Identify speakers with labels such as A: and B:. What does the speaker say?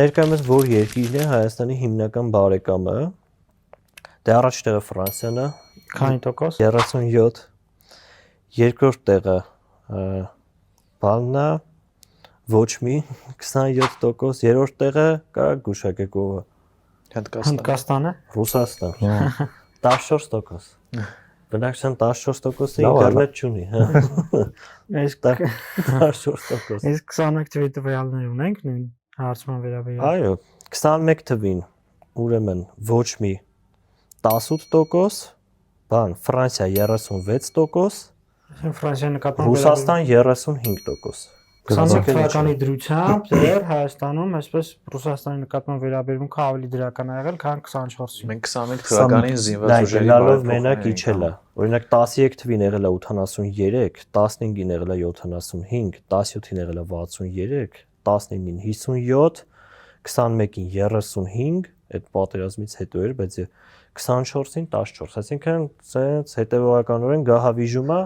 A: Ներկայումս որ երկիրն է Հայաստանի հիմնական բարեկամը, դե առաջ տեղը Ֆրանսիան է,
B: Քանի տոկոս?
A: 37, երկրորդ տեղը բանն է, ոչ մի 27%, երրորդ տեղը կարա գուշակեք ով է։
B: Հնդկաստանը,
A: Ռուսաստան 14%։ Բնակչության 14%-ը
C: Լավ,
A: ինտերնետ չունի, հա։
B: իսկ
A: 14%։
B: իսկ 21 թվի տվյալներ ունենք նույն հարցման վերաբերյալ։
A: Այո, 21 թվին ուրեմն ոչ մի 18%, բան Ֆրանսիա 36%,
B: Ֆրանսիայի նկատմամբ
A: Ռուսաստան 35%։
B: 21 թվականի դրությամբ դեռ Հայաստանում այսպես Ռուսաստանի նկատմամբ վերաբերմունքը ավելի դրական ա եղել, քան 24-ին։
C: Մենք 21 թվականին զինված ուժերի
A: գնալով մենակ իջել է։ Օրինակ 13 թվին եղել է 83, 15-ին եղել է 75, 17-ին եղել է 63, 19-ին 57, 21-ին 35, այդ պատերազմից հետո էր, բայց 24-ին 14, այսինքն ցենց հետևողականորեն գահավիժում է